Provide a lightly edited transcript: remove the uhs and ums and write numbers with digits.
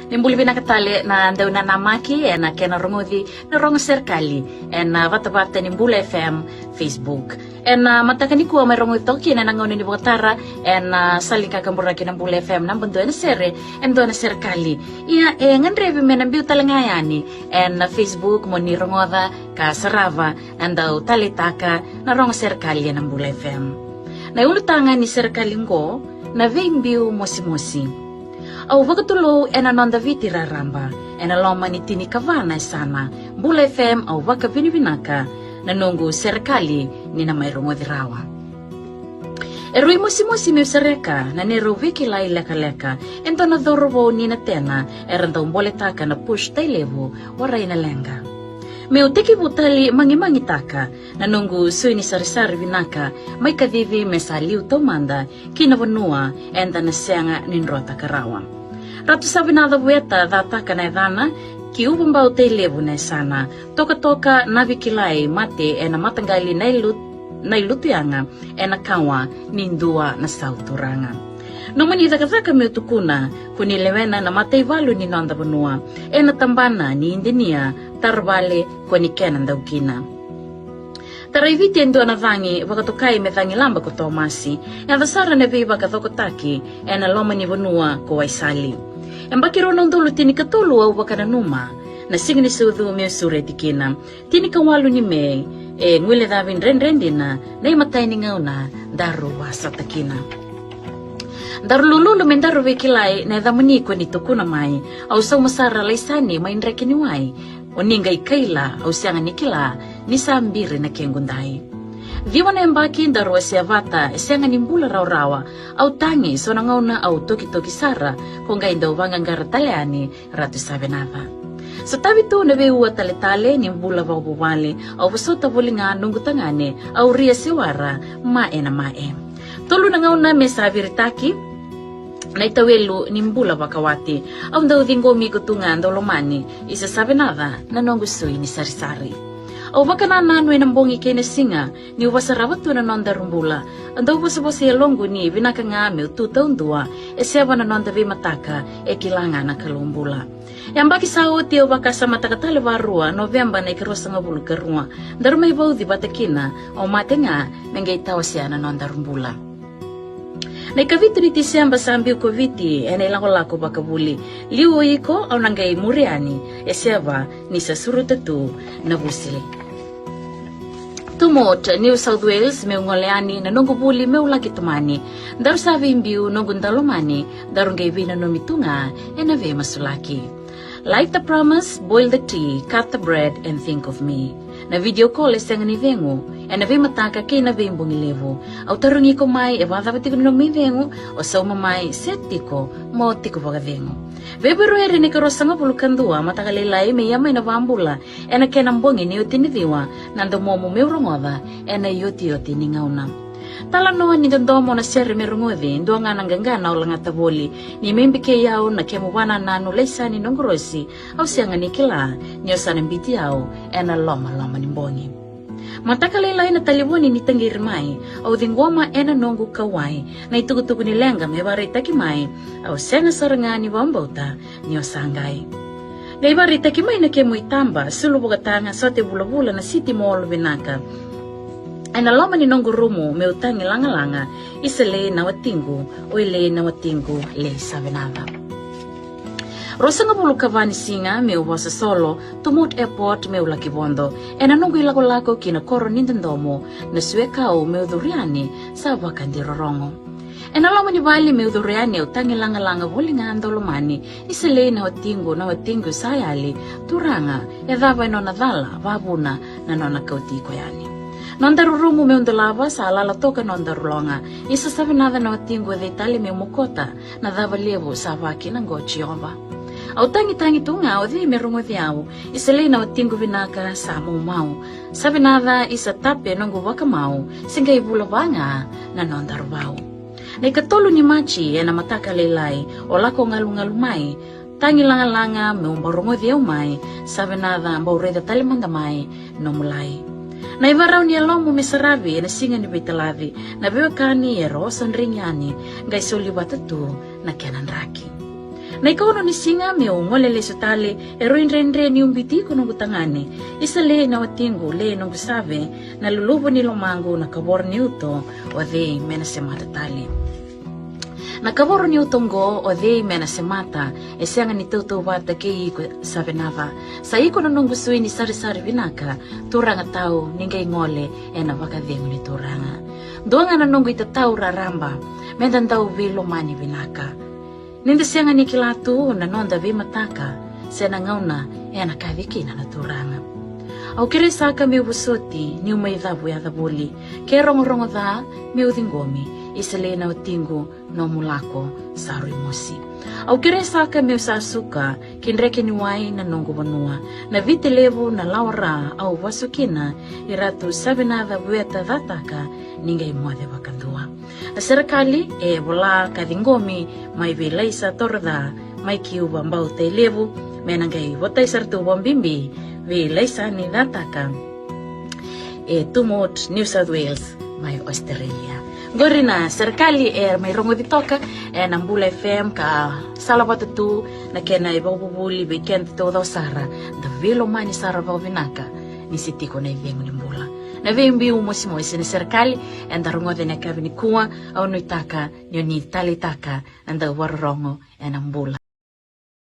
Nimbuli binakatali na ndaw na namaki na kena rongodi na rong serikali na vata-vata nimbula FM Facebook. Matakani ko may rongodi toki na nangauni ni Bukatara na salika kamburaki ng Bula FM ng bando na sere endo na serikali. Iya nganrebi menambiu talangayani na Facebook mo ni rongoda ka sarava ndaw talitaka na rong serikali ng Bula FM. Na ulutangan ni serikali ko na veimbiu mosi-mosi. Au wakatulo nonda viti raramba loma ni tini kavana sana Bula FM au waka vinibinaka na nungu serikali ni na mayroong rawa. Erui mosi-mosi meu sereka na nero wiki lai leka-leka ento na dhorobo ni na tena erandang boletaka na push tailevo waray na lenga. Meu teki butali mangi-mangitaka na nungu sui ni sari-sari binaka may kadivi mesaliw tomanda kinavanua enda na siyanga ninrota karawa. Ratu sabi na weta data ka na edana ki ubambao tailevo na sana toka-toka navikilay mate na matanggali na ilutuyanga na kawa nindua na sauturanga. Nung manidakataka meu tukuna kunilewena na matay valo ni nonda banua na tambana ni Indenia tarbale kwa ni kenan daw kina. Taraiviti endo na vangi wakatokai me vangi lamba ko Tomasi na dasara na viva katokotaki na loma ni banua ko waisali. Embakiro nung dulo tinikatulu au wakananuma na signi sudu meu suretikina tinikawalo ni me ngwile davin rendina na imatay ni ngauna daru wasatakina. Darululu men daru wikilay na damani ko ni tukuna mai au sa masara laisani mainre kiniwai oningay kaila au sianga nikila ni sambiri na kengundai. Viwa na embaki daru asiavata sianga nimbula raw-rawa au tangi so nangauna au toki-toki sara kung gain daw vangang garataleani ratu sabenava. Sa tabi to na bewa tale-tale nimbula wabubali au wasota volinga nunggu tangane au ria siwara mae na mae. Tolo nangauna me sabiritaki na itawelu nimbula wakawati au daw dingomi kutungan daw lomani isa sabenava na nongusui ni sari-sari. Au wakanananoy ng bongi kay nasinga ni wasarawat to na nonda rumbula andaw wasabasi alonggo ni binakangami tutaundua sewa na nonda vi mataka kilangan na kalumbula. Yang baki sao tiyo baka sa matakatali warua November na ikirosa nga bulgarua daru may baudi batakina o mate nga menggay tawa siya na nonda rumbula. Na ikavito ni Disyemba sambiu ko viti na ilang-lako bakabuli liuwi ko au nanggay muriani sewa ni sa surutatu na busili. Tumot New South Wales meu ngoleani na nungubuli meu lagi tumani daru sabi imbiu nungundalomani daru ngay vina numitunga na ve masulaki. Light the promise, boil the tea, cut the bread and think of me. Na video call isang nivengo na ve mataka kay na ve imbungilevo au tarungi ko mai evada batiko no mivengo o sa umamay setiko mo tiko vagavengo. February ni karosa nga pulukandua matakalilay may yamay na vambula na kenambongi ni utiniviwa nando momo meurongoda na yoti-yoti ni ngauna. Talanoan ni dondomo na seri merungodi ndo nga nanggangana o lang ataboli ni membike yao na kemuwana na nulaisa ni nongrosi au siyang nikila niyo sa nambitiao na loma-loma ni mbongi. Matakalilay na taliboni ni tanggirmay au dingwama na nonggu kawai na itugutugo ni lenga may barita kimay au senga saranga ni wambauta niyo sanggay. Na ibarita kimay na kemuitamba sulubugatanga sa te bula-bula na city mall binaka. Ay naloma ni nonggu rumo may utangi langa-langa isale na watingu o ile na watingu le sabenava. Rosa nga bulu kavani singa meu wasa solo tumut airport meu lakibondo na nunggu ilako-lako kina koro nindandomo na suekao meu duriani sa wakandi rorongo. Nalama ni bali meu duriani o tangi langa-langa wulingan dolomani isale na watingu sayali turanga edava no nadala wabuna na nona kauti ko yani. Nondarurumu meu ndalava sa alala toka nondarulonga isa sabenava na watingu de itali meu mukota na dava levo sa waki ng gochiova. Au tangi-tangi tunga o di merungo diao isalay na watingu vinaka sa mau sabenava isa tape nonggu wakamau singgay bulawanga na nondarubao. Na ikatolo ni Machi na matakalilay o lako ngalungalumay tangi langa-langa meu marungo diao may sabenava mbaureda talimandamay no mulay. Na ivaraw niya lomo mesarabi na singa ni Betalavi na bewakani ero sanrinyani gay soliwatatu na kenan raki. Na ikaw ni singa meo ngolele sutale eroinrenre ni umbiti ko nung gutangane. Isa le na watingo le nung gusabe na lulubo ni lomango na kabor ni uto o de mena semata tali. Na kabor ni utonggo o de mena semata esenga ni tuto wata kei ko sabe nava. Sa iko nung gusui ni sari-sari binaka turanga tao ningay ngole e na wakadeng ni turanga. Doanga na nung itatao raramba mendan daw vilo mani binaka. Ninda siya nga ni kilatu na nonda vi mataka siya nangauna e nakaviki na naturanga. Au kere saka mi busoti ni umaidhabu ya dhabuli ke rongo dha mi udingomi isale na utingo no mulako sa ruimosi. Au kere saka mi usasuka kinreke ni wai na nongo banua na vitelevu na lawara au wasukina iratu sabi na dhabu ya tadhataka ninga imwade wakandua. A serikali e wala kadingomi mai vilay sa torda mai kiuba mbau te levu menangay watay sartu bombimbi vilay sa ni dataka e tumot New South Wales mai Australia. Gori na serikali e may rongo ditoka e nambula FM ka salawatutu na kena ibabubuli weekend to daw sara da vilo mani sara vinaka ni siti ko na ibengo ni mbula. Na vimbi umosimo isini serikali enda rongo de na kabini kuwa au nuitaka ni talitaka enda warongo enambula.